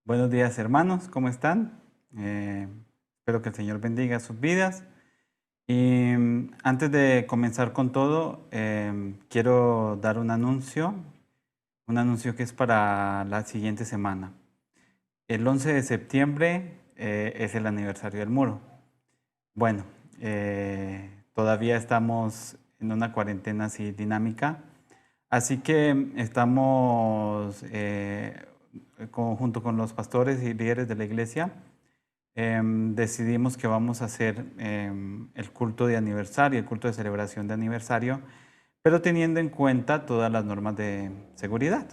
Buenos días, hermanos, ¿cómo están? Espero que el Señor bendiga sus vidas. Y antes de comenzar con todo, quiero dar un anuncio que es para la siguiente semana. El 11 de septiembre es el aniversario del muro. Bueno, todavía estamos en una cuarentena así dinámica, así que estamos junto con los pastores y líderes de la iglesia, decidimos que vamos a hacer el culto de aniversario, el culto de celebración de aniversario, pero teniendo en cuenta todas las normas de seguridad.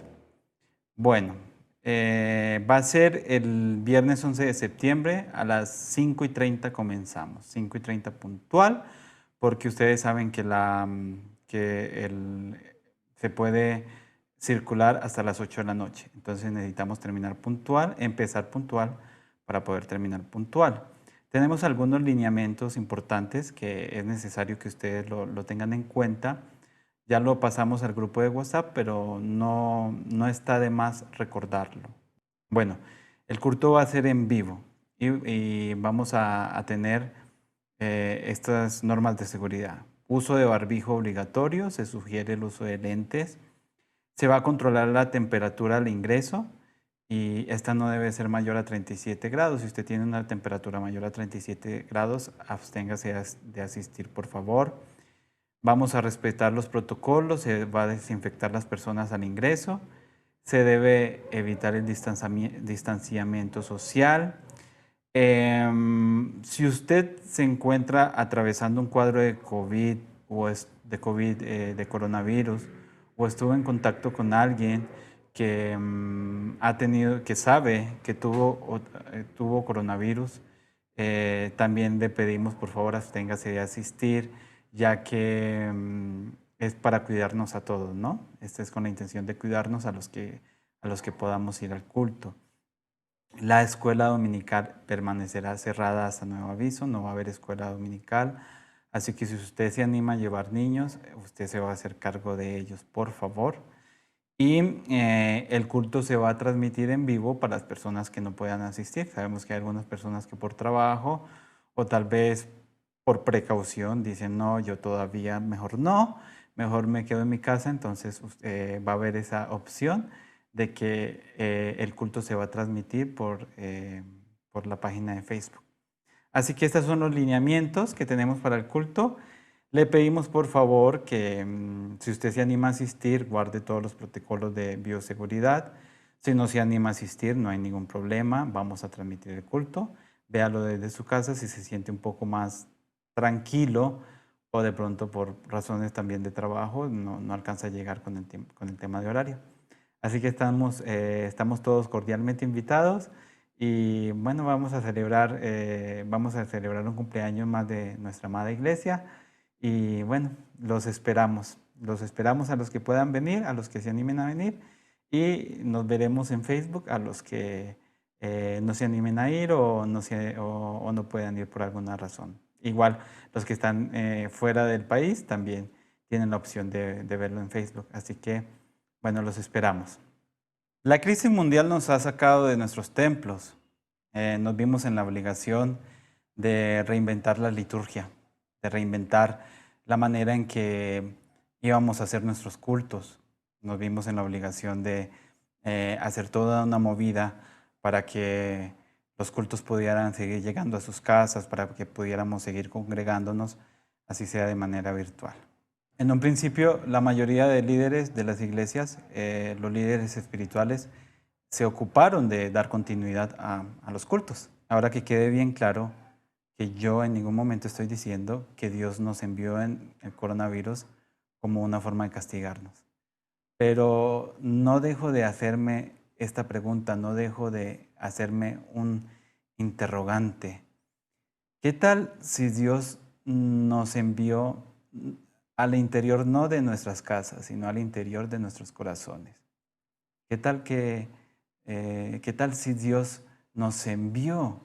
Bueno, va a ser el viernes 11 de septiembre a las 5:30 comenzamos, 5:30 puntual, porque ustedes saben que, se puede circular hasta las 8 de la noche. Entonces necesitamos terminar puntual, empezar puntual para poder terminar puntual. Tenemos algunos lineamientos importantes que es necesario que ustedes lo tengan en cuenta. Ya lo pasamos al grupo de WhatsApp, pero no está de más recordarlo. Bueno, el culto va a ser en vivo y vamos a tener estas normas de seguridad. Uso de barbijo obligatorio, se sugiere el uso de lentes. Se va a controlar la temperatura al ingreso y esta no debe ser mayor a 37 grados. Si usted tiene una temperatura mayor a 37 grados, absténgase de asistir, por favor. Vamos a respetar los protocolos, se va a desinfectar las personas al ingreso, se debe evitar el distanciamiento social. Si usted se encuentra atravesando un cuadro de COVID de coronavirus, o estuvo en contacto con alguien que que sabe que tuvo coronavirus, también le pedimos por favor absténgase de asistir, ya que es para cuidarnos a todos, ¿no? Este es con la intención de cuidarnos a los que podamos ir al culto. La escuela dominical permanecerá cerrada hasta nuevo aviso, no va a haber escuela dominical. Así que si usted se anima a llevar niños, usted se va a hacer cargo de ellos, por favor. Y el culto se va a transmitir en vivo para las personas que no puedan asistir. Sabemos que hay algunas personas que por trabajo o tal vez por precaución dicen, no, yo todavía mejor no, mejor me quedo en mi casa. Entonces va a haber esa opción de que el culto se va a transmitir por la página de Facebook. Así que estos son los lineamientos que tenemos para el culto. Le pedimos por favor que si usted se anima a asistir, guarde todos los protocolos de bioseguridad. Si no se anima a asistir, no hay ningún problema, vamos a transmitir el culto. Véalo desde su casa si se siente un poco más tranquilo o de pronto por razones también de trabajo no alcanza a llegar con el tema de horario. Así que estamos todos cordialmente invitados y bueno, vamos a celebrar un cumpleaños más de nuestra amada iglesia y bueno, los esperamos a los que puedan venir, a los que se animen a venir y nos veremos en Facebook a los que no se animen a ir o no puedan ir por alguna razón. Igual, los que están fuera del país también tienen la opción de verlo en Facebook, así que bueno, los esperamos. La crisis mundial nos ha sacado de nuestros templos. Nos vimos en la obligación de reinventar la liturgia, de reinventar la manera en que íbamos a hacer nuestros cultos. Nos vimos en la obligación de hacer toda una movida para que los cultos pudieran seguir llegando a sus casas, para que pudiéramos seguir congregándonos, así sea de manera virtual. En un principio, la mayoría de líderes de las iglesias, los líderes espirituales, se ocuparon de dar continuidad a los cultos. Ahora que quede bien claro que yo en ningún momento estoy diciendo que Dios nos envió en el coronavirus como una forma de castigarnos. Pero no dejo de hacerme esta pregunta, no dejo de hacerme un interrogante. ¿Qué tal si Dios nos envió al interior no de nuestras casas, sino al interior de nuestros corazones? ¿Qué tal qué tal si Dios nos envió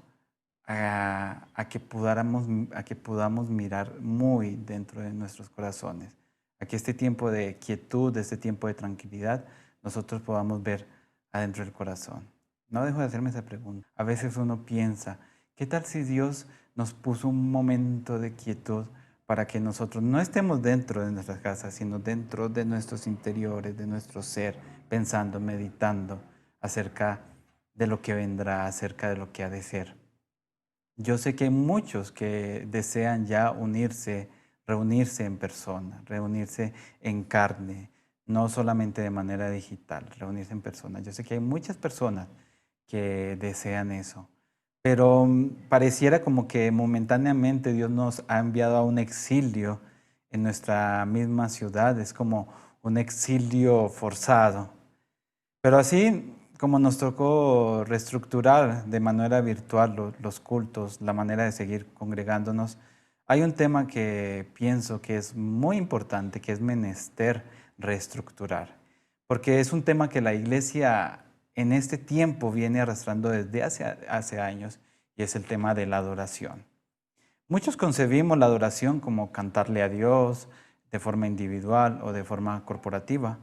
a que podamos mirar muy dentro de nuestros corazones? A que este tiempo de quietud, este tiempo de tranquilidad, nosotros podamos ver adentro del corazón. No dejo de hacerme esa pregunta. A veces uno piensa, ¿qué tal si Dios nos puso un momento de quietud para que nosotros no estemos dentro de nuestras casas, sino dentro de nuestros interiores, de nuestro ser, pensando, meditando acerca de lo que vendrá, acerca de lo que ha de ser? Yo sé que hay muchos que desean ya unirse, reunirse en persona, reunirse en carne, no solamente de manera digital, reunirse en persona. Yo sé que hay muchas personas que desean eso, pero pareciera como que momentáneamente Dios nos ha enviado a un exilio en nuestra misma ciudad, es como un exilio forzado. Pero así como nos tocó reestructurar de manera virtual los cultos, la manera de seguir congregándonos, hay un tema que pienso que es muy importante, que es menester reestructurar, porque es un tema que la iglesia en este tiempo viene arrastrando desde hace años, y es el tema de la adoración. Muchos concebimos la adoración como cantarle a Dios de forma individual o de forma corporativa.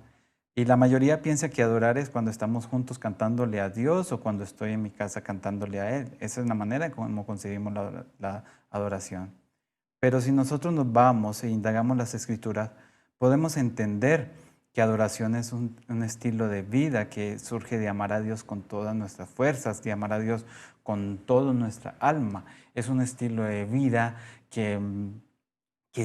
Y la mayoría piensa que adorar es cuando estamos juntos cantándole a Dios o cuando estoy en mi casa cantándole a Él. Esa es la manera como concebimos la adoración. Pero si nosotros nos vamos e indagamos las escrituras, podemos entender que adoración es un estilo de vida que surge de amar a Dios con todas nuestras fuerzas, de amar a Dios con toda nuestra alma. Es un estilo de vida que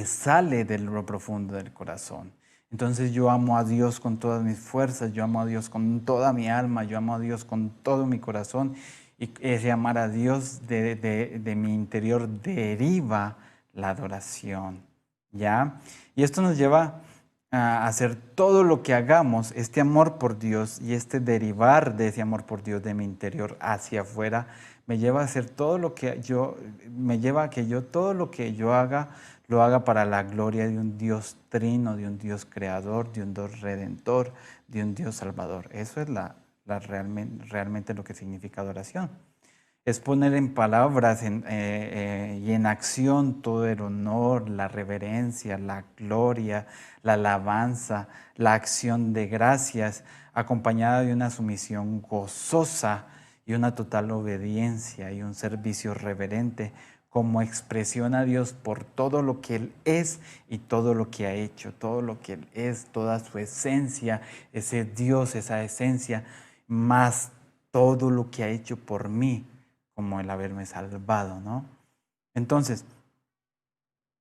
sale de lo profundo del corazón. Entonces yo amo a Dios con todas mis fuerzas, yo amo a Dios con toda mi alma, yo amo a Dios con todo mi corazón. Y ese amar a Dios de mi interior deriva la adoración, ¿ya? Y esto nos lleva a hacer todo lo que hagamos, este amor por Dios y este derivar de ese amor por Dios de mi interior hacia afuera, me lleva a hacer todo lo que yo, me lleva a que yo todo lo que yo haga, lo haga para la gloria de un Dios trino, de un Dios creador, de un Dios redentor, de un Dios salvador. Eso es realmente lo que significa adoración. Es poner en palabras y en acción todo el honor, la reverencia, la gloria, la alabanza, la acción de gracias, acompañada de una sumisión gozosa y una total obediencia y un servicio reverente como expresión a Dios por todo lo que Él es y todo lo que ha hecho, todo lo que Él es, toda su esencia, ese Dios, esa esencia, más todo lo que ha hecho por mí, como el haberme salvado, ¿no? Entonces,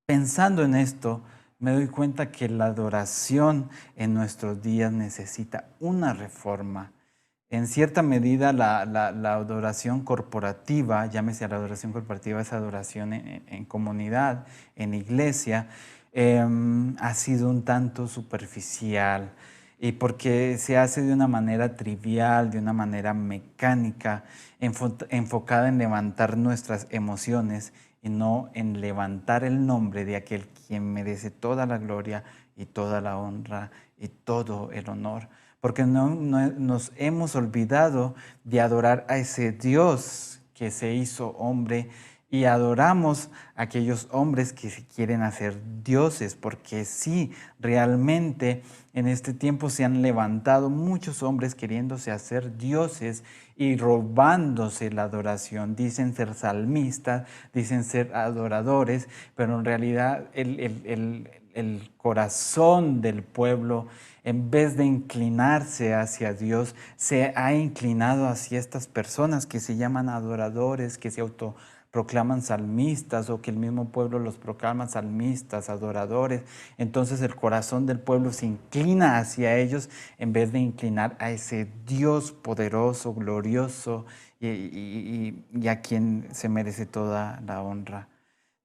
pensando en esto, me doy cuenta que la adoración en nuestros días necesita una reforma. En cierta medida, la adoración corporativa, llámese la adoración corporativa, esa adoración en comunidad, en iglesia, ha sido un tanto superficial y porque se hace de una manera trivial, de una manera mecánica, enfocada en levantar nuestras emociones y no en levantar el nombre de aquel quien merece toda la gloria y toda la honra y todo el honor. Porque no nos hemos olvidado de adorar a ese Dios que se hizo hombre y adoramos a aquellos hombres que se quieren hacer dioses, porque sí, realmente en este tiempo se han levantado muchos hombres queriéndose hacer dioses y robándose la adoración. Dicen ser salmistas, dicen ser adoradores, pero en realidad el corazón del pueblo, en vez de inclinarse hacia Dios, se ha inclinado hacia estas personas que se llaman adoradores, que se autoproclaman salmistas o que el mismo pueblo los proclama salmistas, adoradores. Entonces el corazón del pueblo se inclina hacia ellos en vez de inclinar a ese Dios poderoso, glorioso y a quien se merece toda la honra.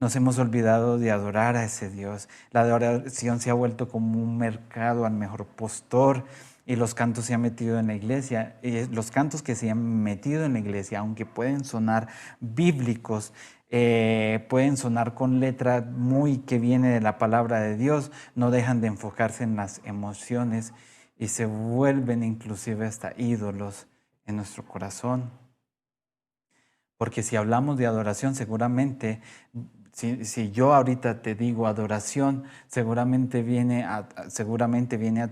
Nos hemos olvidado de adorar a ese Dios. La adoración se ha vuelto como un mercado al mejor postor y los cantos se han metido en la iglesia. Y los cantos que se han metido en la iglesia, aunque pueden sonar bíblicos, pueden sonar con letra muy que viene de la palabra de Dios, no dejan de enfocarse en las emociones y se vuelven inclusive hasta ídolos en nuestro corazón. Porque si hablamos de adoración, seguramente Si yo ahorita te digo adoración, seguramente viene a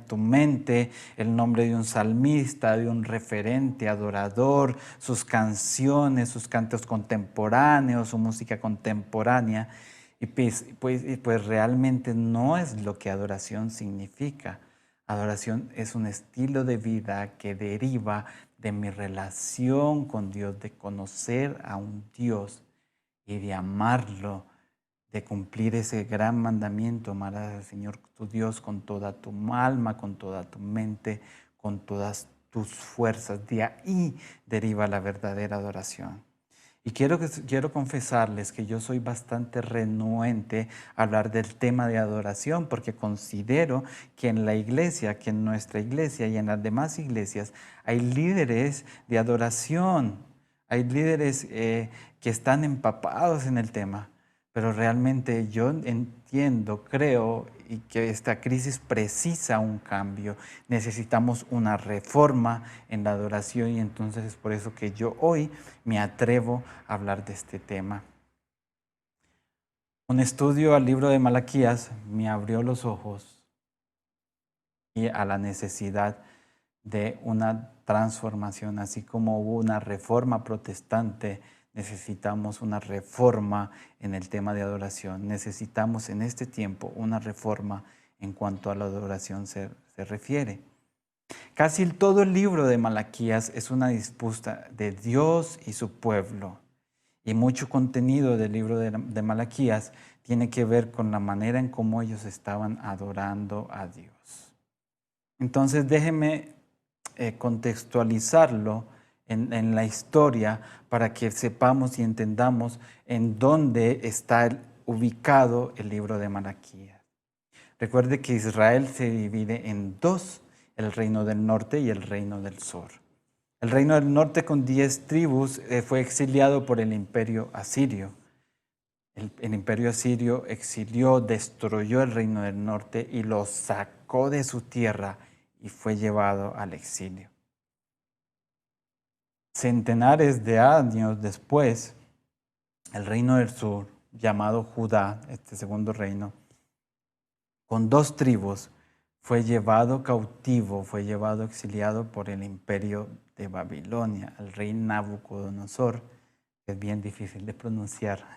tu mente el nombre de un salmista, de un referente, adorador, sus canciones, sus cantos contemporáneos, su música contemporánea. Y pues realmente no es lo que adoración significa. Adoración es un estilo de vida que deriva de mi relación con Dios, de conocer a un Dios y de amarlo, de cumplir ese gran mandamiento: amarás al Señor tu Dios con toda tu alma, con toda tu mente, con todas tus fuerzas. De ahí deriva la verdadera adoración. Y quiero confesarles que yo soy bastante renuente a hablar del tema de adoración, porque considero que en la iglesia, que en nuestra iglesia y en las demás iglesias hay líderes de adoración, hay líderes que están empapados en el tema. Pero realmente yo entiendo, creo, y que esta crisis precisa un cambio. Necesitamos una reforma en la adoración, y entonces es por eso que yo hoy me atrevo a hablar de este tema. Un estudio al libro de Malaquías me abrió los ojos y a la necesidad de una transformación, así como hubo una reforma protestante. Necesitamos una reforma en el tema de adoración. Necesitamos en este tiempo una reforma en cuanto a la adoración se refiere. Casi todo el libro de Malaquías es una disputa de Dios y su pueblo. Y mucho contenido del libro de Malaquías tiene que ver con la manera en cómo ellos estaban adorando a Dios. Entonces déjenme contextualizarlo en la historia para que sepamos y entendamos en dónde está ubicado el libro de Malaquías. Recuerde que Israel se divide en dos: el reino del norte y el reino del sur. El reino del norte, con 10 tribus, fue exiliado por el imperio asirio. El imperio asirio exilió, destruyó el reino del norte y lo sacó de su tierra y fue llevado al exilio. Centenares de años después, el reino del sur, llamado Judá, este segundo reino, con 2 tribus, fue llevado cautivo, fue llevado exiliado por el imperio de Babilonia. El rey Nabucodonosor, que es bien difícil de pronunciar,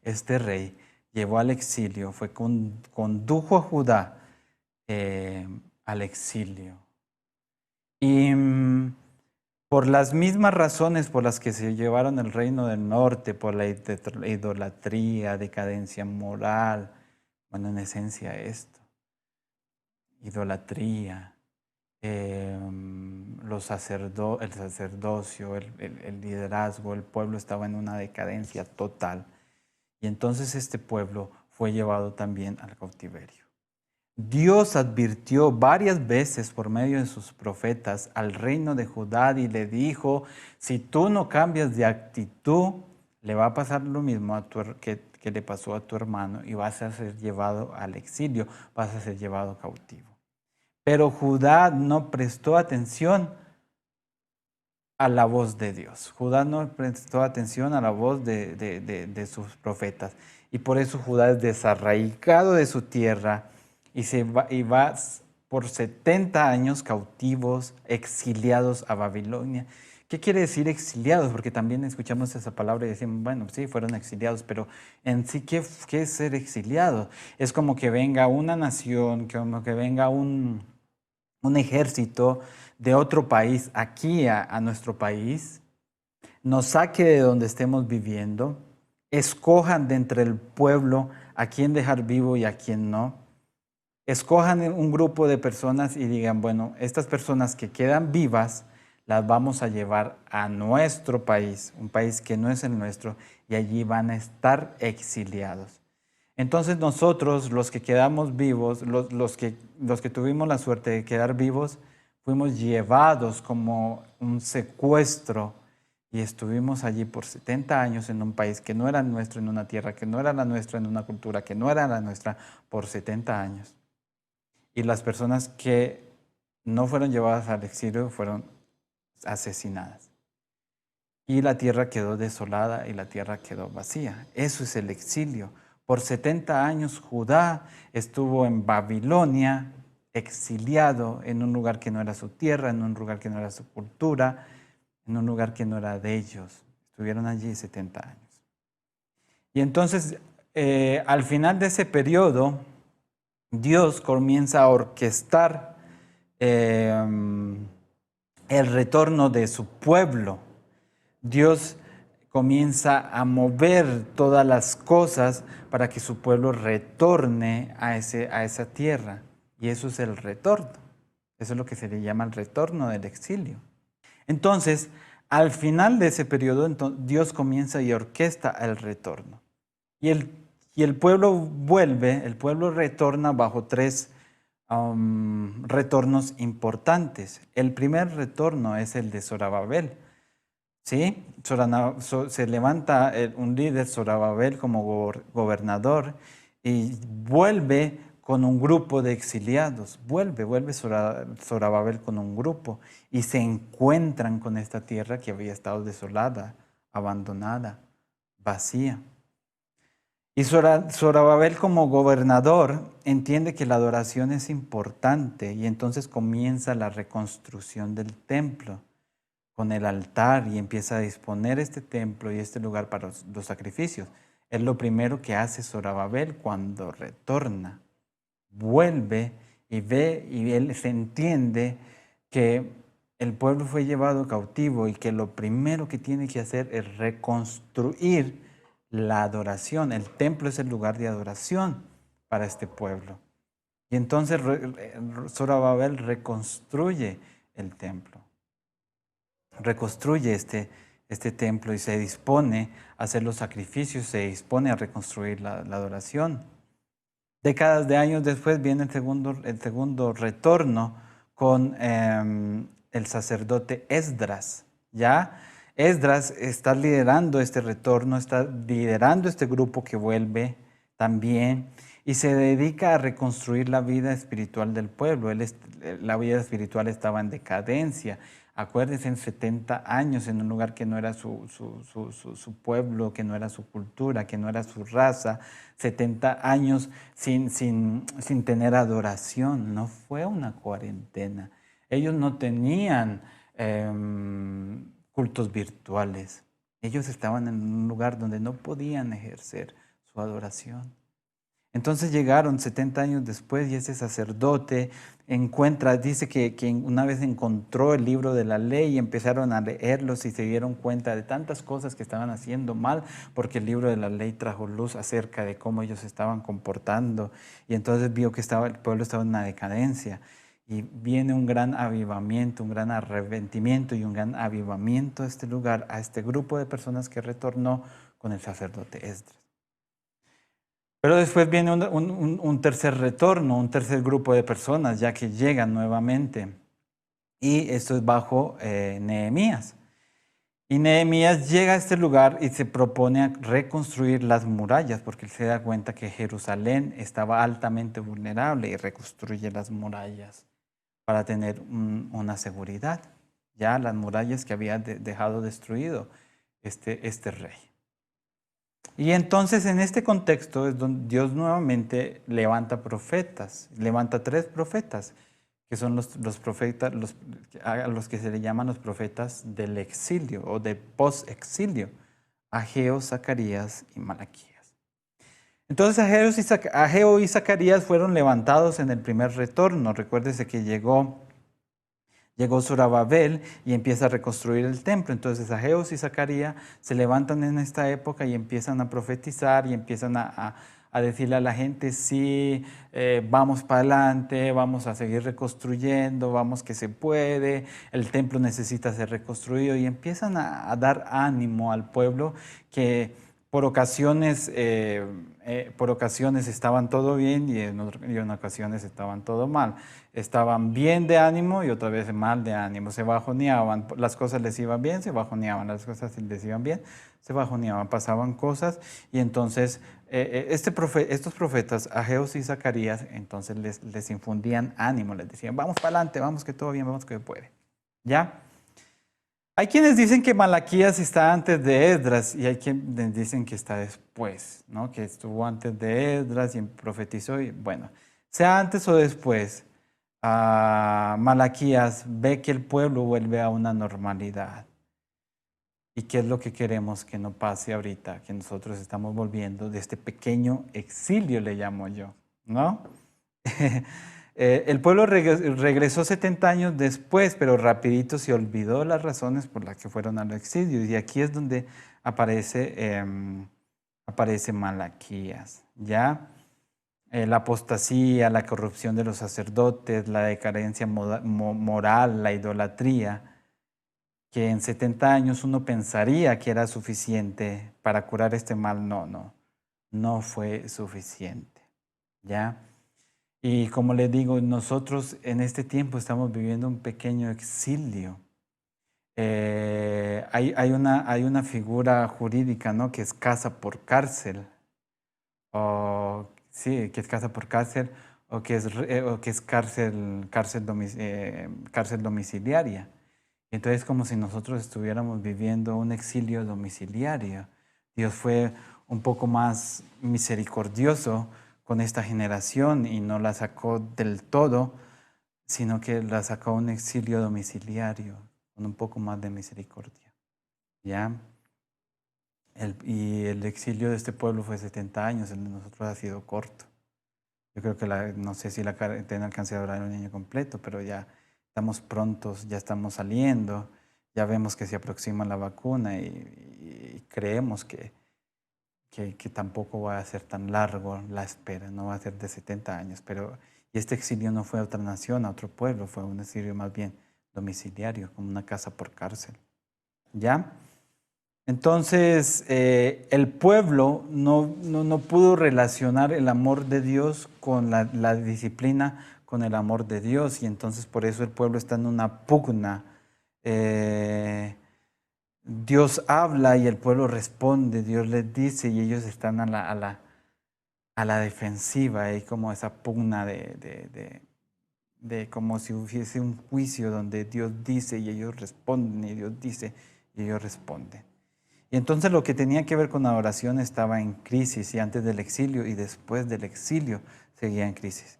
este rey llevó al exilio, condujo a Judá al exilio. Y por las mismas razones por las que se llevaron el reino del norte, por la idolatría, decadencia moral, bueno, en esencia esto, idolatría, el sacerdocio, el liderazgo, el pueblo estaba en una decadencia total. Y entonces este pueblo fue llevado también al cautiverio. Dios advirtió varias veces por medio de sus profetas al reino de Judá y le dijo: si tú no cambias de actitud, le va a pasar lo mismo que le pasó a tu hermano, y vas a ser llevado al exilio, vas a ser llevado cautivo. Pero Judá no prestó atención a la voz de Dios. Judá no prestó atención a la voz de sus profetas. Y por eso Judá es desarraigado de su tierra y va por 70 años cautivos, exiliados a Babilonia. ¿Qué quiere decir exiliados? Porque también escuchamos esa palabra y decimos, bueno, sí, fueron exiliados, pero en sí, ¿qué es ser exiliado? Es como que venga una nación, como que venga un ejército de otro país aquí a nuestro país, nos saque de donde estemos viviendo, escojan de entre el pueblo a quién dejar vivo y a quién no. Escojan un grupo de personas y digan, bueno, estas personas que quedan vivas las vamos a llevar a nuestro país, un país que no es el nuestro, y allí van a estar exiliados. Entonces nosotros, los que quedamos vivos, los que tuvimos la suerte de quedar vivos, fuimos llevados como un secuestro y estuvimos allí por 70 años en un país que no era nuestro, en una tierra que no era la nuestra, en una cultura que no era la nuestra, por 70 años. Y las personas que no fueron llevadas al exilio fueron asesinadas. y la tierra quedó desolada y la tierra quedó vacía. Eso es el exilio. Por 70 años Judá estuvo en Babilonia, exiliado en un lugar que no era su tierra, en un lugar que no era su cultura, en un lugar que no era de ellos. Estuvieron allí 70 años. Y entonces, al final de ese periodo, Dios comienza a orquestar el retorno de su pueblo. Dios comienza a mover todas las cosas para que su pueblo retorne a esa tierra. Y eso es el retorno. Eso es lo que se le llama el retorno del exilio. Entonces, al final de ese periodo, Dios comienza y orquesta el retorno. Y el pueblo vuelve, el pueblo retorna bajo tres retornos importantes. El primer retorno es el de Zorobabel. ¿Sí? Se levanta un líder, Zorobabel, como gobernador y vuelve con un grupo de exiliados. Vuelve Zorobabel con un grupo y se encuentran con esta tierra que había estado desolada, abandonada, vacía. Y Zorobabel como gobernador entiende que la adoración es importante y entonces comienza la reconstrucción del templo con el altar y empieza a disponer este templo y este lugar para los sacrificios. Es lo primero que hace Zorobabel cuando retorna. Vuelve y ve y él se entiende que el pueblo fue llevado cautivo y que lo primero que tiene que hacer es reconstruir la adoración. El templo es el lugar de adoración para este pueblo. Y entonces Zorobabel reconstruye el templo. Reconstruye este templo y se dispone a hacer los sacrificios, se dispone a reconstruir la adoración. Décadas de años después viene el segundo retorno con el sacerdote Esdras. ¿Ya? Esdras está liderando este retorno, está liderando este grupo que vuelve también y se dedica a reconstruir la vida espiritual del pueblo. La vida espiritual estaba en decadencia. Acuérdense, en 70 años en un lugar que no era su pueblo, que no era su cultura, que no era su raza, 70 años sin tener adoración. No fue una cuarentena. Ellos no tenían cultos virtuales. Ellos estaban en un lugar donde no podían ejercer su adoración. Entonces llegaron 70 años después y ese sacerdote dice que una vez encontró el libro de la ley y empezaron a leerlos y se dieron cuenta de tantas cosas que estaban haciendo mal, porque el libro de la ley trajo luz acerca de cómo ellos se estaban comportando y entonces vio que el pueblo estaba en una decadencia y viene un gran avivamiento, un gran arrepentimiento y un gran avivamiento a este lugar, a este grupo de personas que retornó con el sacerdote Esdras. Pero después viene un tercer retorno, un tercer grupo de personas ya que llegan nuevamente. Y esto es bajo Nehemías. Y Nehemías llega a este lugar y se propone a reconstruir las murallas porque él se da cuenta que Jerusalén estaba altamente vulnerable y reconstruye las murallas para tener una seguridad. Ya las murallas que había dejado destruido este rey. Y entonces en este contexto es donde Dios nuevamente levanta profetas, levanta 3 profetas, que son los profetas, a los que se le llaman los profetas del exilio o del post-exilio, Ageo, Zacarías y Malaquías. Entonces Ageo y Zacarías fueron levantados en el primer retorno. Recuérdese que llegó Zorobabel y empieza a reconstruir el templo. Entonces Ageo y Zacarías se levantan en esta época y empiezan a profetizar y empiezan a decirle a la gente, sí, vamos para adelante, vamos a seguir reconstruyendo, vamos que se puede, el templo necesita ser reconstruido y empiezan a dar ánimo al pueblo que por ocasiones estaban todo bien y en ocasiones estaban todo mal. Estaban bien de ánimo y otra vez mal de ánimo. Se bajoneaban, las cosas les iban bien, se bajoneaban, las cosas les iban bien, se bajoneaban, pasaban cosas. Y entonces estos profetas, Ageo y Zacarías, entonces les infundían ánimo, les decían, vamos para adelante, vamos que todo bien, vamos que puede. ¿Ya? Hay quienes dicen que Malaquías está antes de Esdras y hay quienes dicen que está después, ¿no? Que estuvo antes de Esdras y profetizó. Y, bueno, sea antes o después, Malaquías ve que el pueblo vuelve a una normalidad. ¿Y qué es lo que queremos que no pase ahorita? Que nosotros estamos volviendo de este pequeño exilio, le llamo yo, ¿no? El pueblo regresó 70 años después, pero rapidito se olvidó las razones por las que fueron al exilio. Y aquí es donde aparece, aparece Malaquías, ¿ya? La apostasía, la corrupción de los sacerdotes, la decadencia moral, la idolatría, que en 70 años uno pensaría que era suficiente para curar este mal. No fue suficiente, ¿ya? Y como les digo, nosotros en este tiempo estamos viviendo un pequeño exilio. Hay una figura jurídica, ¿no? Que es casa por cárcel, o sí, que es casa por cárcel, o que es cárcel domiciliaria. Entonces, como si nosotros estuviéramos viviendo un exilio domiciliario. Dios fue un poco más misericordioso con esta generación y no la sacó del todo, sino que la sacó a un exilio domiciliario, con un poco más de misericordia. ¿Ya? Y el exilio de este pueblo fue 70 años, el de nosotros ha sido corto. Yo creo que no sé si la cuarentena alcance a durar un año completo, pero ya estamos prontos, ya estamos saliendo, ya vemos que se aproxima la vacuna y creemos que tampoco va a ser tan largo la espera, no va a ser de 70 años. Y este exilio no fue a otra nación, a otro pueblo, fue un exilio más bien domiciliario, como una casa por cárcel. ¿Ya? Entonces, el pueblo no pudo relacionar el amor de Dios con la disciplina, con el amor de Dios, y entonces por eso el pueblo está en una pugna. Dios habla y el pueblo responde, Dios les dice y ellos están a la defensiva. Hay como esa pugna de como si hubiese un juicio donde Dios dice y ellos responden, y Dios dice y ellos responden. Y entonces lo que tenía que ver con la adoración estaba en crisis, y antes del exilio y después del exilio seguía en crisis.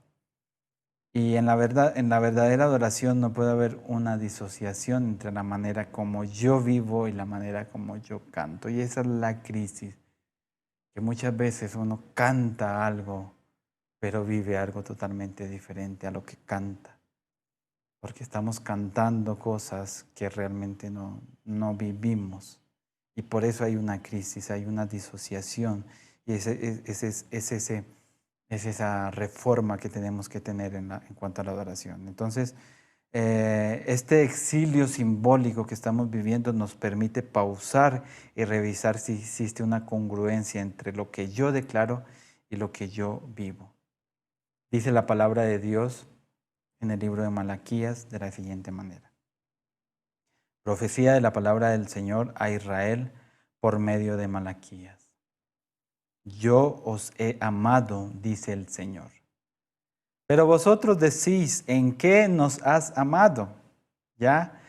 Y en la verdadera adoración no puede haber una disociación entre la manera como yo vivo y la manera como yo canto. Y esa es la crisis, que muchas veces uno canta algo, pero vive algo totalmente diferente a lo que canta. Porque estamos cantando cosas que realmente no vivimos. Y por eso hay una crisis, hay una disociación. Y es esa reforma que tenemos que tener en cuanto a la adoración. Entonces, este exilio simbólico que estamos viviendo nos permite pausar y revisar si existe una congruencia entre lo que yo declaro y lo que yo vivo. Dice la palabra de Dios en el libro de Malaquías de la siguiente manera. Profecía de la palabra del Señor a Israel por medio de Malaquías. Yo os he amado, dice el Señor. Pero vosotros decís, ¿en qué nos has amado? ¿Ya?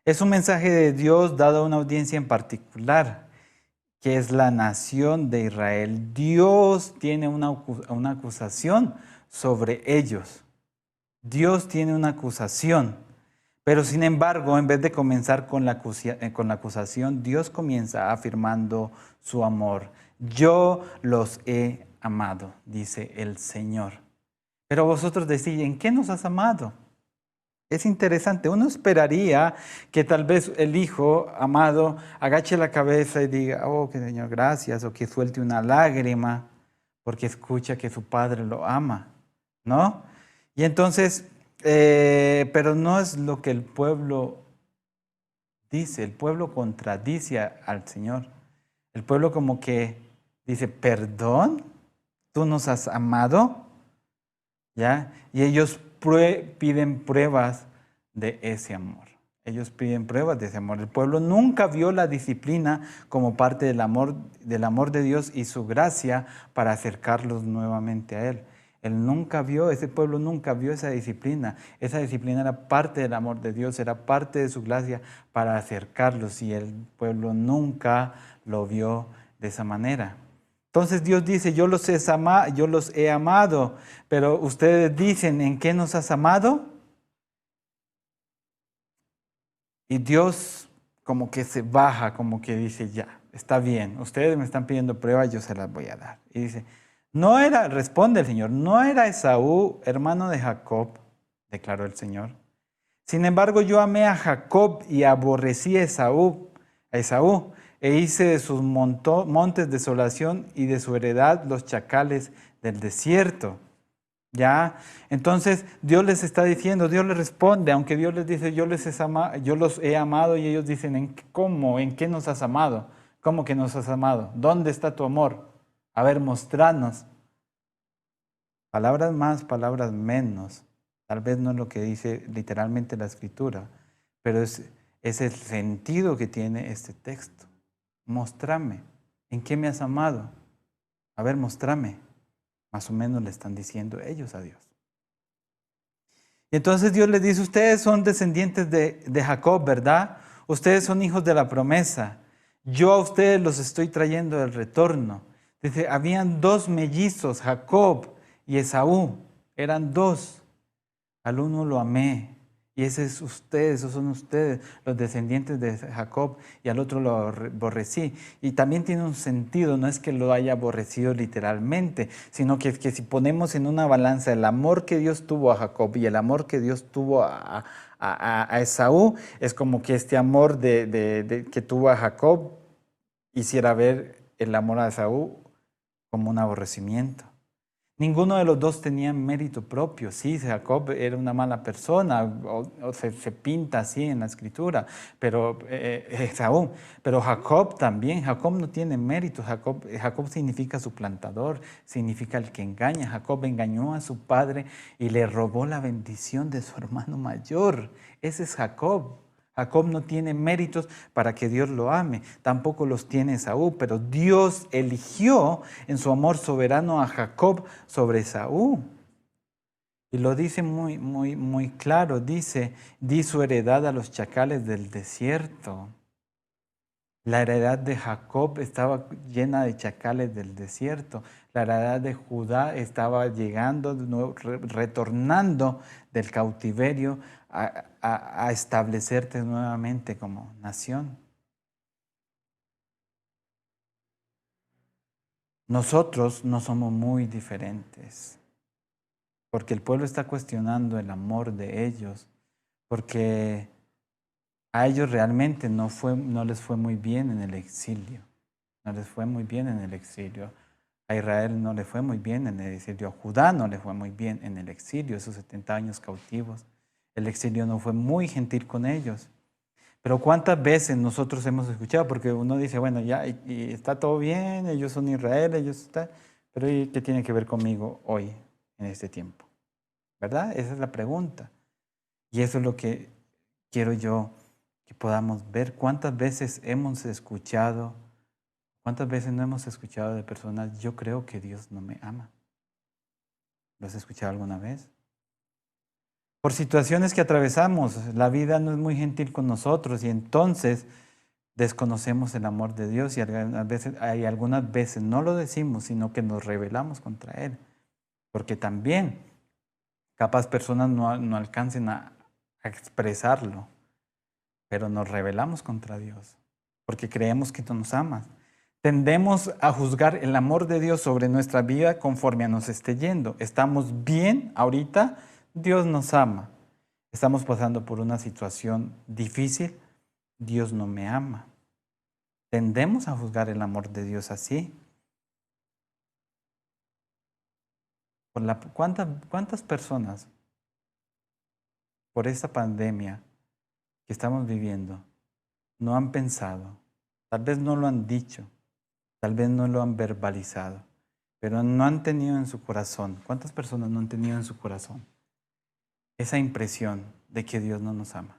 Es un mensaje de Dios dado a una audiencia en particular, que es la nación de Israel. Dios tiene una acusación sobre ellos. Dios tiene una acusación. Pero sin embargo, en vez de comenzar con la acusación, Dios comienza afirmando su amor. Yo los he amado, dice el Señor. Pero vosotros decís, ¿en qué nos has amado? Es interesante. Uno esperaría que tal vez el hijo amado agache la cabeza y diga, oh, que Señor, gracias, o que suelte una lágrima porque escucha que su padre lo ama, ¿no? Y entonces, pero no es lo que el pueblo dice. El pueblo contradice al Señor. El pueblo como que dice, ¿perdón? ¿Tú nos has amado? ¿Ya? Y ellos piden pruebas de ese amor. Ellos piden pruebas de ese amor. El pueblo nunca vio la disciplina como parte del amor de Dios y su gracia para acercarlos nuevamente a Él. Él nunca vio, ese pueblo nunca vio esa disciplina. Esa disciplina era parte del amor de Dios, era parte de su gracia para acercarlos y el pueblo nunca lo vio de esa manera. Entonces Dios dice, yo los he amado, pero ustedes dicen, ¿en qué nos has amado? Y Dios como que se baja, como que dice, ya, está bien, ustedes me están pidiendo pruebas, yo se las voy a dar. Y dice, responde el Señor, no era Esaú, hermano de Jacob, declaró el Señor. Sin embargo, yo amé a Jacob y aborrecí a Esaú, e hice de sus montes desolación y de su heredad los chacales del desierto. ¿Ya? Entonces Dios les está diciendo, Dios les responde, aunque Dios les dice, yo los he amado, y ellos dicen, ¿cómo? ¿En qué nos has amado? ¿Cómo que nos has amado? ¿Dónde está tu amor? A ver, mostranos. Palabras más, palabras menos. Tal vez no es lo que dice literalmente la Escritura, pero es el sentido que tiene este texto. Mostrame, ¿en qué me has amado? A ver, mostrame. Más o menos le están diciendo ellos a Dios. Y entonces Dios les dice, ustedes son descendientes de Jacob, ¿verdad? Ustedes son hijos de la promesa. Yo a ustedes los estoy trayendo del retorno. Dice, habían dos mellizos, Jacob y Esaú. Eran dos. Al uno lo amé. Y esos son ustedes, los descendientes de Jacob, y al otro lo aborrecí. Y también tiene un sentido, no es que lo haya aborrecido literalmente, sino que si ponemos en una balanza el amor que Dios tuvo a Jacob y el amor que Dios tuvo a Esaú, es como que este amor que tuvo a Jacob hiciera ver el amor a Esaú como un aborrecimiento. Ninguno de los dos tenía mérito propio. Sí, Jacob era una mala persona, o se pinta así en la Escritura, pero Esaú. Pero Jacob también, Jacob no tiene mérito. Jacob significa suplantador, significa el que engaña. Jacob engañó a su padre y le robó la bendición de su hermano mayor. Ese es Jacob. Jacob no tiene méritos para que Dios lo ame, tampoco los tiene Esaú, pero Dios eligió en su amor soberano a Jacob sobre Esaú. Y lo dice muy, muy, muy claro, dice, di su heredad a los chacales del desierto. La heredad de Jacob estaba llena de chacales del desierto. La heredad de Judá estaba llegando, retornando del cautiverio a establecerte nuevamente como nación. Nosotros no somos muy diferentes, porque el pueblo está cuestionando el amor de ellos, porque a ellos realmente no les fue muy bien en el exilio. No les fue muy bien en el exilio. A Israel no le fue muy bien en el exilio. A Judá no le fue muy bien en el exilio, esos 70 años cautivos. El exilio no fue muy gentil con ellos. Pero ¿cuántas veces nosotros hemos escuchado? Porque uno dice, bueno, ya y está todo bien, ellos son Israel, ellos están... Pero ¿y qué tiene que ver conmigo hoy, en este tiempo? ¿Verdad? Esa es la pregunta. Y eso es lo que quiero yo que podamos ver. ¿Cuántas veces hemos escuchado, cuántas veces no hemos escuchado de personas, yo creo que Dios no me ama? ¿Lo has escuchado alguna vez? Por situaciones que atravesamos, la vida no es muy gentil con nosotros y entonces desconocemos el amor de Dios y algunas veces no lo decimos, sino que nos rebelamos contra Él. Porque también capaz personas no alcancen a expresarlo, pero nos rebelamos contra Dios porque creemos que no nos ama. Tendemos a juzgar el amor de Dios sobre nuestra vida conforme a nos esté yendo. Estamos bien ahorita, Dios nos ama. Estamos pasando por una situación difícil, Dios no me ama. Tendemos a juzgar el amor de Dios así. ¿Cuántas personas por esta pandemia que estamos viviendo no han pensado? Tal vez no lo han dicho, tal vez no lo han verbalizado, pero no han tenido en su corazón. ¿Cuántas personas no han tenido en su corazón esa impresión de que Dios no nos ama?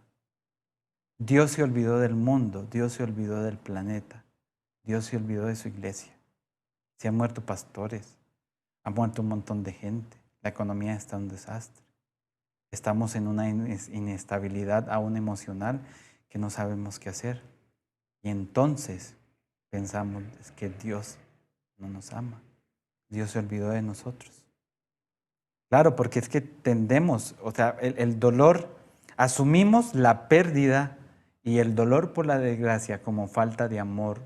Dios se olvidó del mundo, Dios se olvidó del planeta, Dios se olvidó de su iglesia. Se han muerto pastores, ha muerto un montón de gente. La economía está un desastre. Estamos en una inestabilidad aún emocional que no sabemos qué hacer. Y entonces pensamos es que Dios no nos ama. Dios se olvidó de nosotros. Claro, porque es que tendemos, o sea, el dolor, asumimos la pérdida y el dolor por la desgracia como falta de amor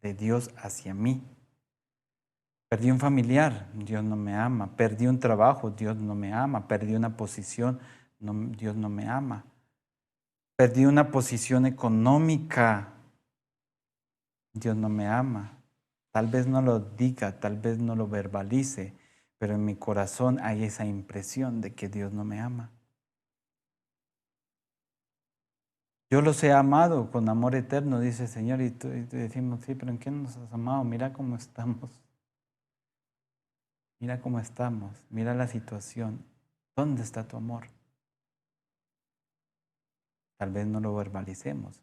de Dios hacia mí. Perdí un familiar, Dios no me ama. Perdí un trabajo, Dios no me ama. Perdí una posición, Dios no me ama. Perdí una posición económica, Dios no me ama. Tal vez no lo diga, tal vez no lo verbalice, pero en mi corazón hay esa impresión de que Dios no me ama. Yo los he amado con amor eterno, dice el Señor, y decimos, sí, pero ¿en qué nos has amado? Mira cómo estamos. Mira cómo estamos, mira la situación. ¿Dónde está tu amor? Tal vez no lo verbalicemos,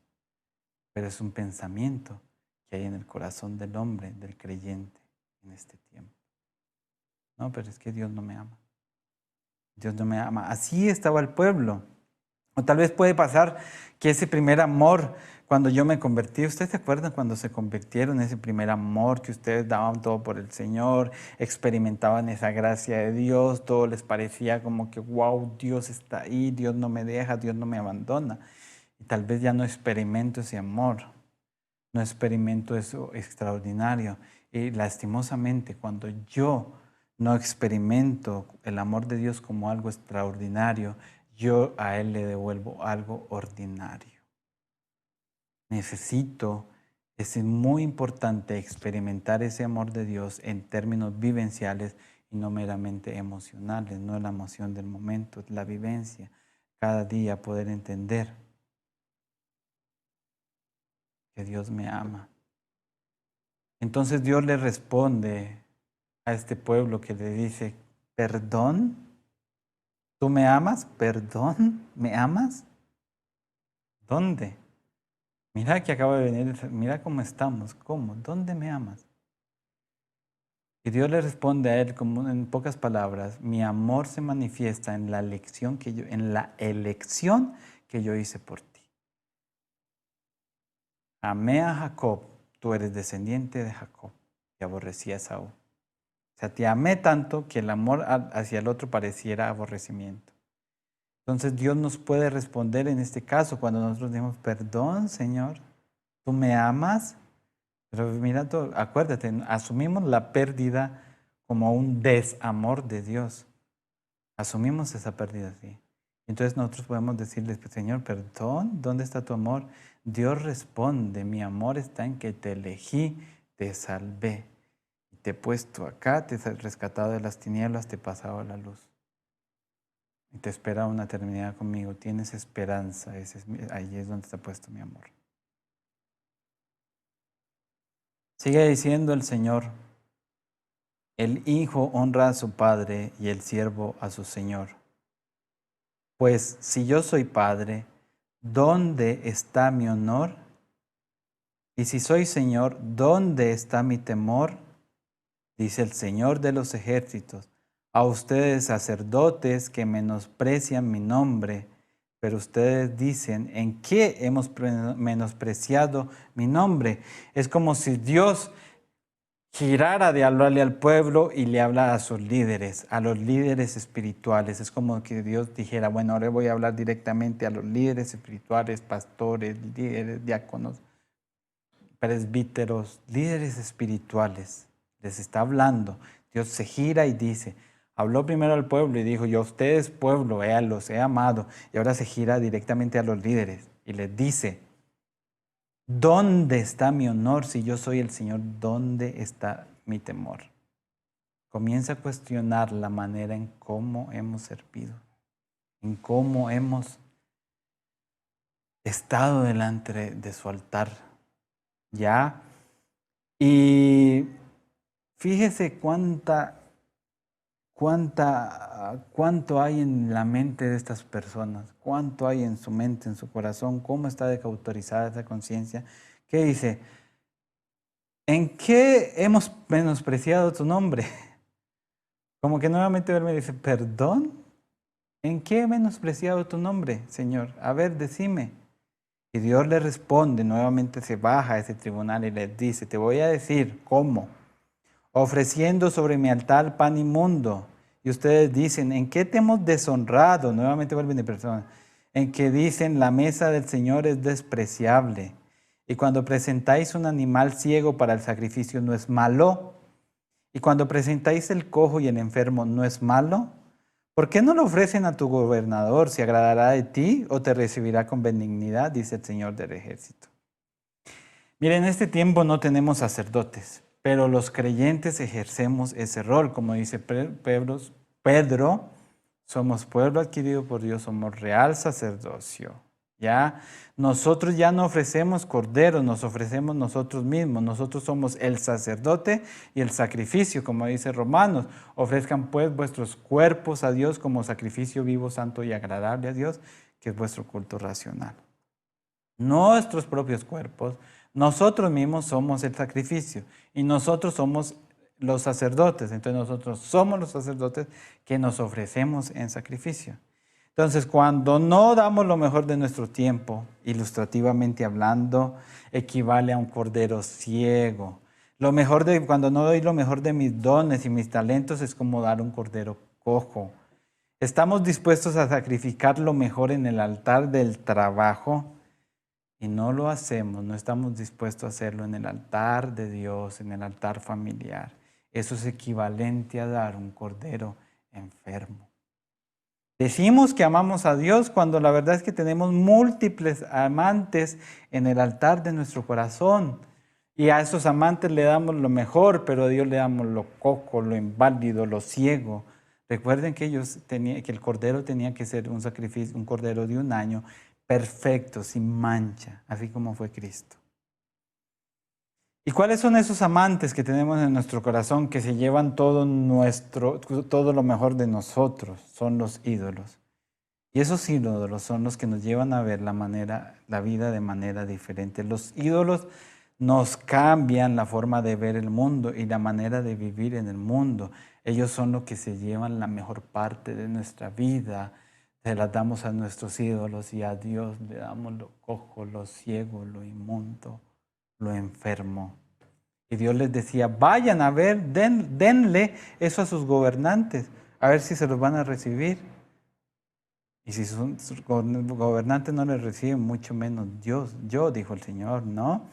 pero es un pensamiento que hay en el corazón del hombre, del creyente, en este tiempo. No, pero es que Dios no me ama. Dios no me ama. Así estaba el pueblo. O tal vez puede pasar que ese primer amor, cuando yo me convertí, ¿ustedes se acuerdan cuando se convirtieron? Ese primer amor que ustedes daban todo por el Señor, experimentaban esa gracia de Dios, todo les parecía como que, wow, Dios está ahí, Dios no me deja, Dios no me abandona. Y tal vez ya no experimento ese amor, no experimento eso extraordinario. Y lastimosamente, cuando yo no experimento el amor de Dios como algo extraordinario, yo a Él le devuelvo algo ordinario. Es muy importante experimentar ese amor de Dios en términos vivenciales y no meramente emocionales, no la emoción del momento, la vivencia. Cada día poder entender que Dios me ama. Entonces Dios le responde a este pueblo que le dice, ¿perdón? ¿Tú me amas? ¿Perdón? ¿Me amas? ¿Dónde? Mira que acaba de venir, mira cómo estamos, ¿cómo? ¿Dónde me amas? Y Dios le responde a él como en pocas palabras, mi amor se manifiesta en la elección que yo hice por ti. Amé a Jacob, tú eres descendiente de Jacob, y aborrecí a Esaú. O sea, te amé tanto que el amor hacia el otro pareciera aborrecimiento. Entonces Dios nos puede responder en este caso cuando nosotros decimos, perdón, Señor, ¿tú me amas? Pero mira, acuérdate, asumimos la pérdida como un desamor de Dios. Asumimos esa pérdida así. Entonces nosotros podemos decirle, Señor, perdón, ¿dónde está tu amor? Dios responde, mi amor está en que te elegí, te salvé. Te he puesto acá, te he rescatado de las tinieblas, te he pasado a la luz. Y te espera una eternidad conmigo. Tienes esperanza. Ahí es donde te ha puesto mi amor. Sigue diciendo el Señor, el hijo honra a su padre y el siervo a su señor. Pues si yo soy padre, ¿dónde está mi honor? Y si soy señor, ¿dónde está mi temor? Dice el Señor de los ejércitos, a ustedes sacerdotes que menosprecian mi nombre, pero ustedes dicen, ¿en qué hemos menospreciado mi nombre? Es como si Dios girara de hablarle al pueblo y le habla a sus líderes, a los líderes espirituales. Es como que Dios dijera, bueno, ahora voy a hablar directamente a los líderes espirituales, pastores, líderes, diáconos, presbíteros, líderes espirituales. Les está hablando. Dios se gira y dice, habló primero al pueblo y dijo, yo a ustedes pueblo, los he amado. Y ahora se gira directamente a los líderes y les dice, ¿dónde está mi honor si yo soy el Señor? ¿Dónde está mi temor? Comienza a cuestionar la manera en cómo hemos servido, en cómo hemos estado delante de su altar. ¿Ya? Y fíjese cuánto hay en la mente de estas personas, cuánto hay en su mente, en su corazón, cómo está desautorizada esa conciencia, que dice, ¿en qué hemos menospreciado tu nombre? Como que nuevamente él me dice, ¿perdón? ¿En qué he menospreciado tu nombre, Señor? A ver, decime. Y Dios le responde, nuevamente se baja a ese tribunal y les dice, te voy a decir cómo. Ofreciendo sobre mi altar pan inmundo. Y ustedes dicen, ¿en qué te hemos deshonrado? Nuevamente vuelven de persona. En que dicen, la mesa del Señor es despreciable. Y cuando presentáis un animal ciego para el sacrificio, ¿no es malo? Y cuando presentáis el cojo y el enfermo, ¿no es malo? ¿Por qué no lo ofrecen a tu gobernador? ¿Se agradará de ti o te recibirá con benignidad? Dice el Señor del ejército. Miren, en este tiempo no tenemos sacerdotes, pero los creyentes ejercemos ese rol. Como dice Pedro, somos pueblo adquirido por Dios, somos real sacerdocio. ¿Ya? Nosotros ya no ofrecemos corderos, nos ofrecemos nosotros mismos. Nosotros somos el sacerdote y el sacrificio, como dice Romanos. Ofrezcan pues vuestros cuerpos a Dios como sacrificio vivo, santo y agradable a Dios, que es vuestro culto racional. Nuestros propios cuerpos, nosotros mismos somos el sacrificio y nosotros somos los sacerdotes. Entonces nosotros somos los sacerdotes que nos ofrecemos en sacrificio. Entonces, cuando no damos lo mejor de nuestro tiempo, ilustrativamente hablando, equivale a un cordero ciego. Cuando no doy lo mejor de mis dones y mis talentos es como dar un cordero cojo. Estamos dispuestos a sacrificar lo mejor en el altar del trabajo y no lo hacemos, no estamos dispuestos a hacerlo en el altar de Dios, en el altar familiar. Eso es equivalente a dar un cordero enfermo. Decimos que amamos a Dios cuando la verdad es que tenemos múltiples amantes en el altar de nuestro corazón. Y a esos amantes le damos lo mejor, pero a Dios le damos lo coco, lo inválido, lo ciego. Recuerden que que el cordero tenía que ser un sacrificio, un cordero de un año, perfecto, sin mancha, así como fue Cristo. ¿Y cuáles son esos amantes que tenemos en nuestro corazón que se llevan todo lo mejor de nosotros? Son los ídolos. Y esos ídolos son los que nos llevan a ver la vida de manera diferente. Los ídolos nos cambian la forma de ver el mundo y la manera de vivir en el mundo. Ellos son los que se llevan la mejor parte de nuestra vida. Se la damos a nuestros ídolos y a Dios le damos lo cojo, lo ciego, lo inmundo, lo enfermo. Y Dios les decía, vayan a ver, denle eso a sus gobernantes, a ver si se los van a recibir. Y si sus gobernantes no les reciben, mucho menos Dios, yo, dijo el Señor, ¿no?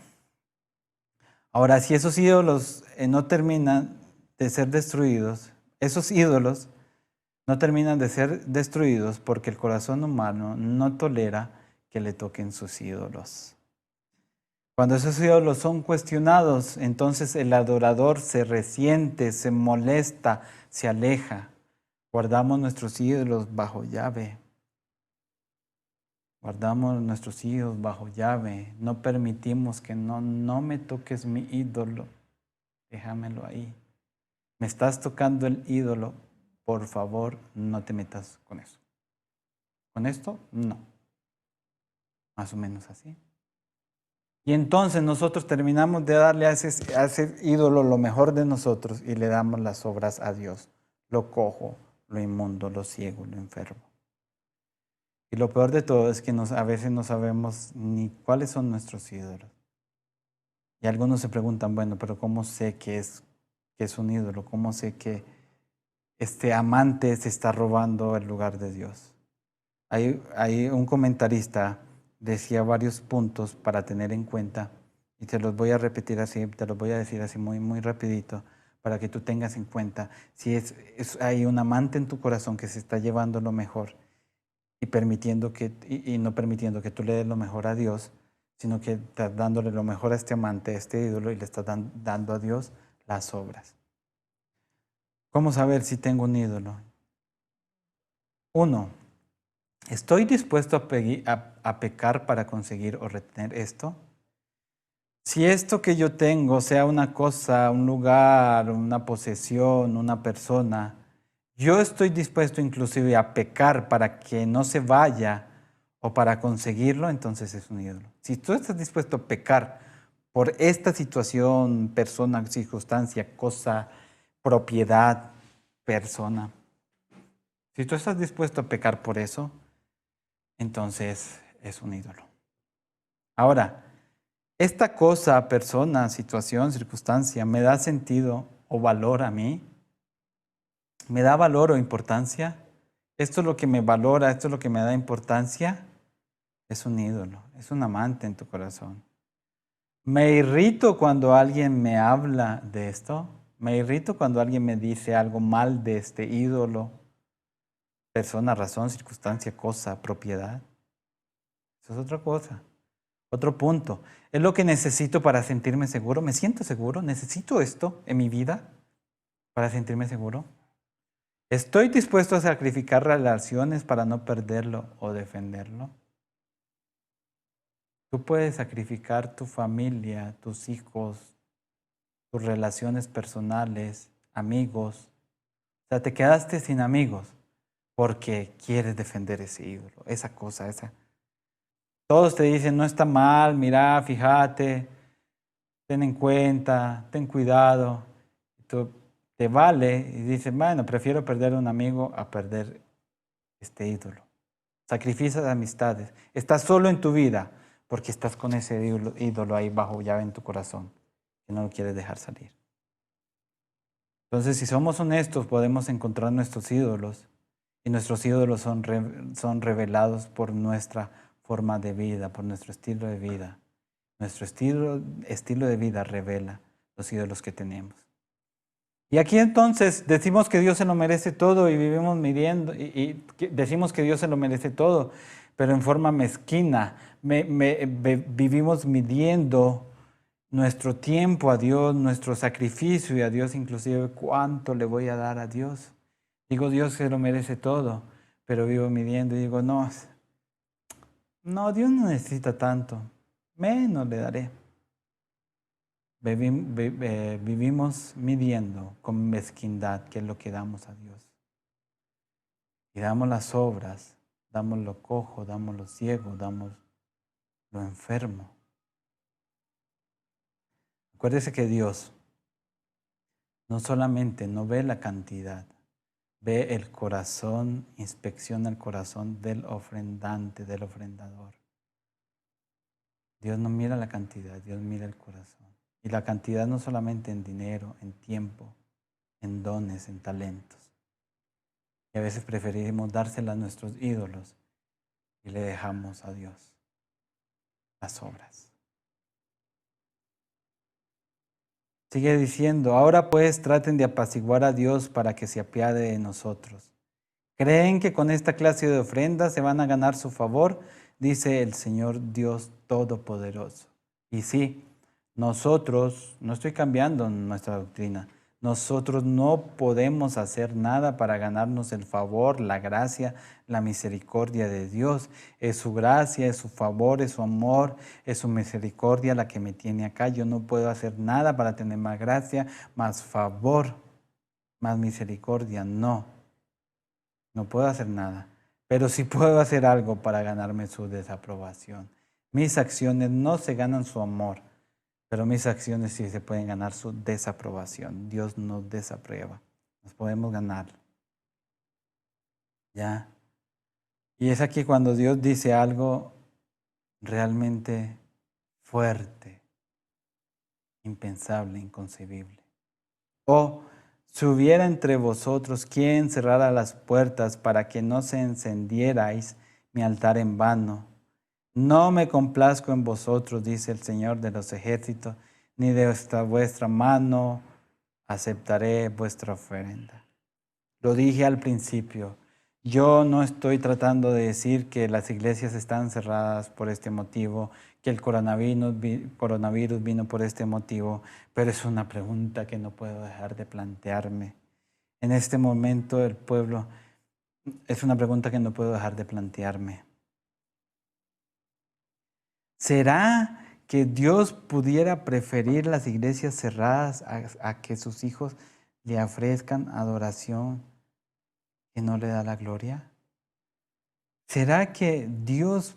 Ahora, si esos ídolos no terminan de ser destruidos, esos ídolos no terminan de ser destruidos porque el corazón humano no tolera que le toquen sus ídolos. Cuando esos ídolos son cuestionados, entonces el adorador se resiente, se molesta, se aleja. Guardamos nuestros ídolos bajo llave. Guardamos nuestros ídolos bajo llave. No permitimos que no me toques mi ídolo. Déjamelo ahí. Me estás tocando el ídolo. Por favor, no te metas con eso. ¿Con esto? No. Más o menos así. Y entonces nosotros terminamos de darle a ese ídolo lo mejor de nosotros y le damos las obras a Dios. Lo cojo, lo inmundo, lo ciego, lo enfermo. Y lo peor de todo es que a veces no sabemos ni cuáles son nuestros ídolos. Y algunos se preguntan, bueno, pero ¿cómo sé que es un ídolo? ¿Cómo sé que este amante se está robando el lugar de Dios? Hay un comentarista decía varios puntos para tener en cuenta y te los voy a repetir así, te los voy a decir así muy, muy rapidito para que tú tengas en cuenta si hay un amante en tu corazón que se está llevando lo mejor y no permitiendo que tú le des lo mejor a Dios, sino que estás dándole lo mejor a este amante, a este ídolo y le estás dando a Dios las obras. ¿Cómo saber si tengo un ídolo? 1. ¿Estoy dispuesto a pecar para conseguir o retener esto? Si esto que yo tengo, sea una cosa, un lugar, una posesión, una persona, yo estoy dispuesto inclusive a pecar para que no se vaya o para conseguirlo, entonces es un ídolo. Si tú estás dispuesto a pecar por esta situación, persona, circunstancia, cosa, propiedad, persona. Si tú estás dispuesto a pecar por eso, entonces es un ídolo. Ahora, esta cosa, persona, situación, circunstancia, ¿me da sentido o valor a mí? ¿Me da valor o importancia? ¿Esto es lo que me valora? ¿Esto es lo que me da importancia? Es un ídolo, es un amante en tu corazón. Me irrito cuando alguien me habla de esto. Me irrito cuando alguien me dice algo mal de este ídolo. Persona, razón, circunstancia, cosa, propiedad. Eso es otra cosa. Otro punto. ¿Es lo que necesito para sentirme seguro? ¿Me siento seguro? ¿Necesito esto en mi vida para sentirme seguro? ¿Estoy dispuesto a sacrificar relaciones para no perderlo o defenderlo? Tú puedes sacrificar tu familia, tus hijos, tus relaciones personales, amigos. O sea, te quedaste sin amigos porque quieres defender ese ídolo, esa cosa, esa. Todos te dicen, no está mal, mira, fíjate, ten en cuenta, ten cuidado. Tú te vale y dices, bueno, prefiero perder un amigo a perder este ídolo. Sacrificas amistades. Estás solo en tu vida porque estás con ese ídolo ahí bajo llave en tu corazón que no lo quieres dejar salir. Entonces, si somos honestos, podemos encontrar nuestros ídolos y nuestros ídolos son revelados por nuestra forma de vida, por nuestro estilo de vida. Nuestro estilo de vida revela los ídolos que tenemos. Y aquí entonces decimos que Dios se lo merece todo y vivimos midiendo y decimos que Dios se lo merece todo, pero en forma mezquina. Vivimos midiendo nuestro tiempo a Dios, nuestro sacrificio y a Dios, inclusive cuánto le voy a dar a Dios. Digo, Dios se lo merece todo, pero vivo midiendo y digo, no, Dios no necesita tanto, menos le daré. Vivimos midiendo con mezquindad qué es lo que damos a Dios. Y damos las obras, damos lo cojo, damos lo ciego, damos lo enfermo. Acuérdese que Dios no solamente no ve la cantidad, ve el corazón, inspecciona el corazón del ofrendante, del ofrendador. Dios no mira la cantidad, Dios mira el corazón. Y la cantidad no solamente en dinero, en tiempo, en dones, en talentos. Y a veces preferimos dársela a nuestros ídolos y le dejamos a Dios las obras. Sigue diciendo, ahora pues traten de apaciguar a Dios para que se apiade de nosotros. ¿Creen que con esta clase de ofrendas se van a ganar su favor? Dice el Señor Dios Todopoderoso. Y sí, nosotros, no estoy cambiando nuestra doctrina, nosotros no podemos hacer nada para ganarnos el favor, la gracia, la misericordia de Dios. Es su gracia, es su favor, es su amor, es su misericordia la que me tiene acá. Yo no puedo hacer nada para tener más gracia, más favor, más misericordia. No puedo hacer nada, pero sí puedo hacer algo para ganarme su desaprobación. Mis acciones no se ganan su amor, pero mis acciones sí se pueden ganar su desaprobación. Dios nos desaprueba, nos podemos ganar. ¿Ya? Y es aquí cuando Dios dice algo realmente fuerte, impensable, inconcebible. O si hubiera entre vosotros quien cerrara las puertas para que no se encendierais mi altar en vano. No me complazco en vosotros, dice el Señor de los ejércitos, ni de vuestra mano aceptaré vuestra ofrenda. Lo dije al principio, yo no estoy tratando de decir que las iglesias están cerradas por este motivo, que el coronavirus vino por este motivo, pero es una pregunta que no puedo dejar de plantearme. En este momento el pueblo, es una pregunta que no puedo dejar de plantearme. ¿Será que Dios pudiera preferir las iglesias cerradas a que sus hijos le ofrezcan adoración que no le da la gloria? ¿Será que Dios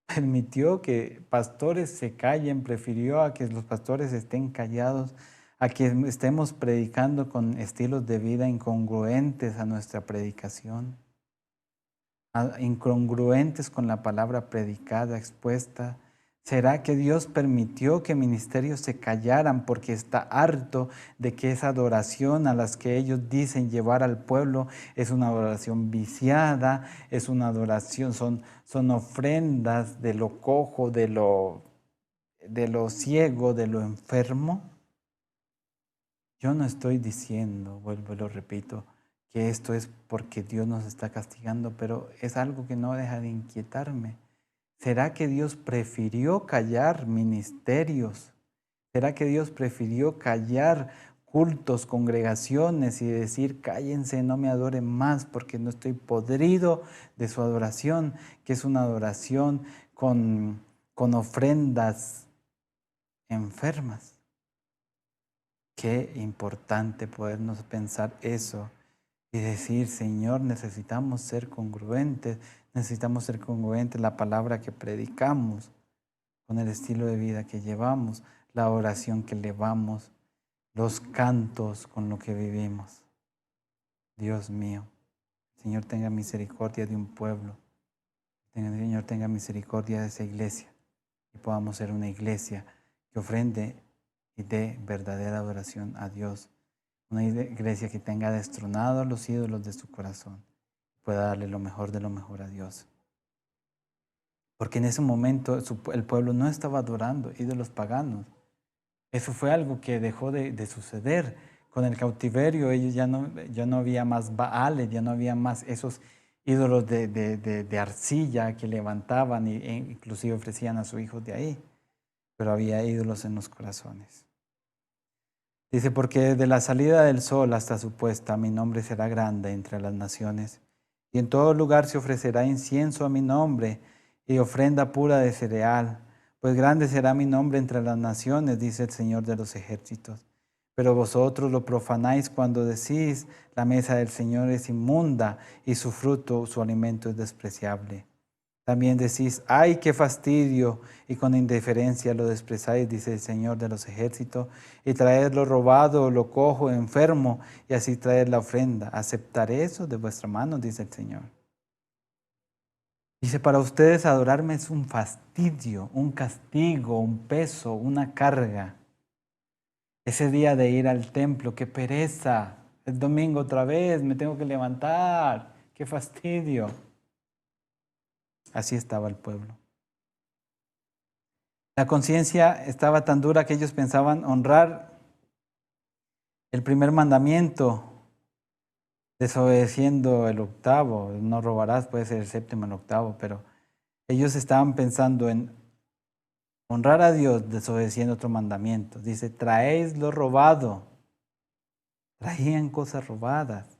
permitió que pastores se callen, prefirió a que los pastores estén callados a que estemos predicando con estilos de vida incongruentes a nuestra predicación, incongruentes con la palabra predicada, expuesta. ¿Será que Dios permitió que ministerios se callaran porque está harto de que esa adoración a las que ellos dicen llevar al pueblo es una adoración viciada, es una adoración, son ofrendas de lo cojo, de lo ciego, de lo enfermo? Yo no estoy diciendo, vuelvo y lo repito, que esto es porque Dios nos está castigando, pero es algo que no deja de inquietarme. ¿Será que Dios prefirió callar ministerios? ¿Será que Dios prefirió callar cultos, congregaciones y decir, cállense, no me adoren más porque no estoy podrido de su adoración, que es una adoración con ofrendas enfermas? Qué importante podernos pensar eso y decir, Señor, necesitamos ser congruentes la palabra que predicamos con el estilo de vida que llevamos, la oración que elevamos, los cantos con lo que vivimos. Dios mío, Señor, tenga misericordia de un pueblo, Señor, tenga misericordia de esa iglesia y podamos ser una iglesia que ofrende y dé verdadera adoración a Dios. Una iglesia que tenga destronados los ídolos de su corazón, pueda darle lo mejor de lo mejor a Dios. Porque en ese momento el pueblo no estaba adorando ídolos paganos. Eso fue algo que dejó de suceder. Con el cautiverio ellos ya no había más Baales, ya no había más esos ídolos de arcilla que levantaban e inclusive ofrecían a sus hijos de ahí. Pero había ídolos en los corazones. Dice, porque desde la salida del sol hasta su puesta, mi nombre será grande entre las naciones, y en todo lugar se ofrecerá incienso a mi nombre y ofrenda pura de cereal, pues grande será mi nombre entre las naciones, dice el Señor de los ejércitos. Pero vosotros lo profanáis cuando decís, la mesa del Señor es inmunda y su fruto, su alimento es despreciable. También decís, ¡ay, qué fastidio! Y con indiferencia lo desprezáis, dice el Señor de los ejércitos, y traed lo robado, lo cojo, enfermo, y así traed la ofrenda. ¿Aceptaré eso de vuestra mano? Dice el Señor. Dice, para ustedes adorarme es un fastidio, un castigo, un peso, una carga. Ese día de ir al templo, qué pereza. El domingo otra vez, me tengo que levantar. Qué fastidio. Así estaba el pueblo. La conciencia estaba tan dura que ellos pensaban honrar el primer mandamiento, desobedeciendo el octavo. No robarás, puede ser el séptimo, el octavo, pero ellos estaban pensando en honrar a Dios desobedeciendo otro mandamiento. Dice, traéis lo robado. Traían cosas robadas.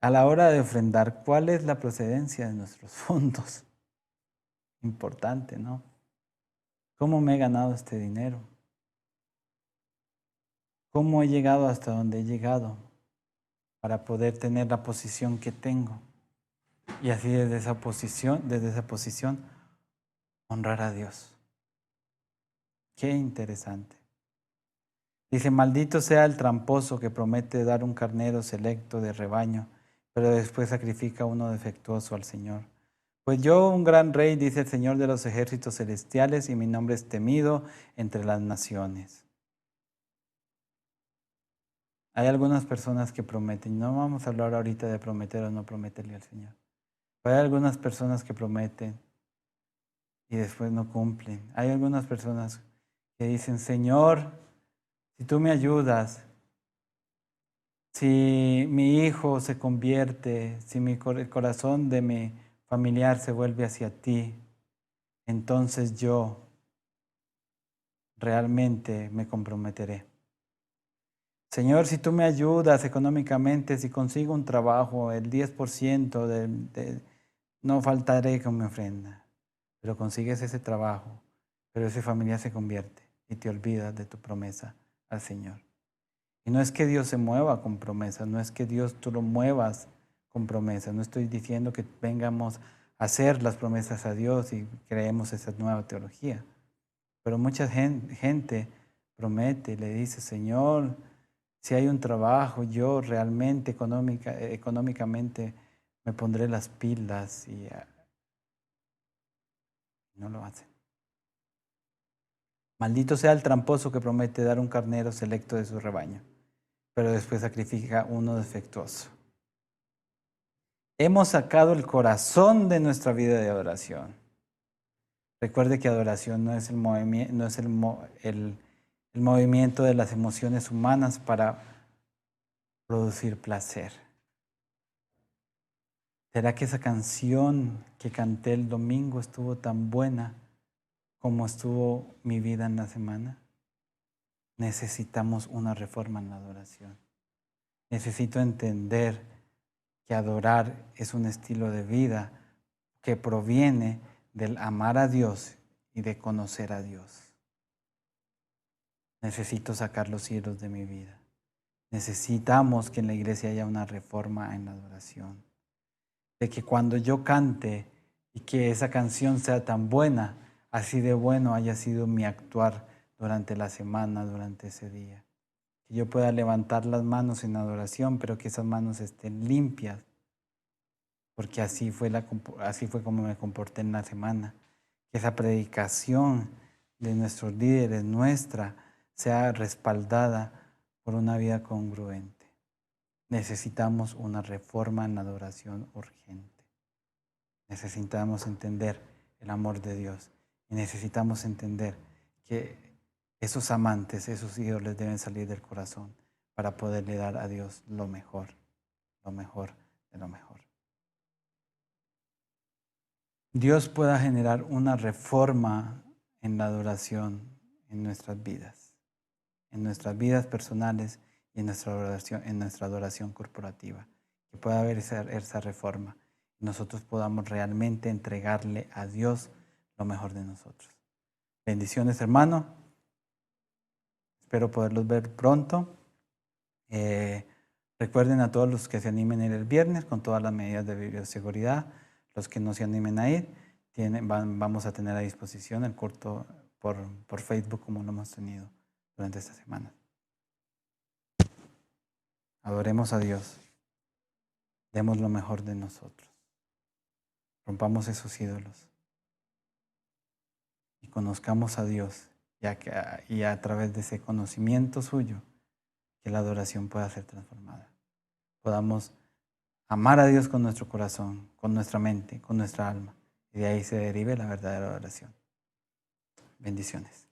A la hora de ofrendar, ¿cuál es la procedencia de nuestros fondos? Importante, ¿no? ¿Cómo me he ganado este dinero? ¿Cómo he llegado hasta donde he llegado para poder tener la posición que tengo? Y así desde esa posición, honrar a Dios. Qué interesante. Dice, maldito sea el tramposo que promete dar un carnero selecto de rebaño, pero después sacrifica uno defectuoso al Señor. Pues yo, un gran rey, dice el Señor de los ejércitos celestiales, y mi nombre es temido entre las naciones. Hay algunas personas que prometen, no vamos a hablar ahorita de prometer o no prometerle al Señor. Pero hay algunas personas que prometen y después no cumplen. Hay algunas personas que dicen, Señor, si tú me ayudas, si mi hijo se convierte, si el corazón de mi familiar se vuelve hacia ti, entonces yo realmente me comprometeré. Señor, si tú me ayudas económicamente, si consigo un trabajo, el 10% no faltaré con mi ofrenda. Pero consigues ese trabajo, pero ese familiar se convierte y te olvidas de tu promesa al Señor. Y no es que Dios se mueva con promesas, no es que Dios tú lo muevas con promesas. No estoy diciendo que vengamos a hacer las promesas a Dios y creemos esa nueva teología. Pero mucha gente promete, le dice, Señor, si hay un trabajo, yo realmente económicamente me pondré las pilas y no lo hacen. Maldito sea el tramposo que promete dar un carnero selecto de su rebaño, pero después sacrifica uno defectuoso. Hemos sacado el corazón de nuestra vida de adoración. Recuerde que adoración no es el movimiento de las emociones humanas para producir placer. ¿Será que esa canción que canté el domingo estuvo tan buena como estuvo mi vida en la semana? Necesitamos una reforma en la adoración. Necesito entender que adorar es un estilo de vida que proviene del amar a Dios y de conocer a Dios. Necesito sacar los ídolos de mi vida. Necesitamos que en la iglesia haya una reforma en la adoración. De que cuando yo cante y que esa canción sea tan buena, así de bueno haya sido mi actuar durante la semana, durante ese día. Que yo pueda levantar las manos en adoración, pero que esas manos estén limpias, porque así fue como me comporté en la semana. Que esa predicación de nuestros líderes, nuestra, sea respaldada por una vida congruente. Necesitamos una reforma en la adoración urgente. Necesitamos entender el amor de Dios y necesitamos entender que esos amantes, esos ídolos deben salir del corazón para poderle dar a Dios lo mejor de lo mejor. Dios pueda generar una reforma en la adoración en nuestras vidas personales y en nuestra adoración corporativa. Que pueda haber esa reforma y nosotros podamos realmente entregarle a Dios lo mejor de nosotros. Bendiciones, hermano. Espero poderlos ver pronto. Recuerden a todos los que se animen a ir el viernes con todas las medidas de bioseguridad. Los que no se animen a ir, vamos a tener a disposición el culto por Facebook como lo hemos tenido durante esta semana. Adoremos a Dios. Demos lo mejor de nosotros. Rompamos esos ídolos. Y conozcamos a Dios. Y a través de ese conocimiento suyo, que la adoración pueda ser transformada. Podamos amar a Dios con nuestro corazón, con nuestra mente, con nuestra alma. Y de ahí se derive la verdadera adoración. Bendiciones.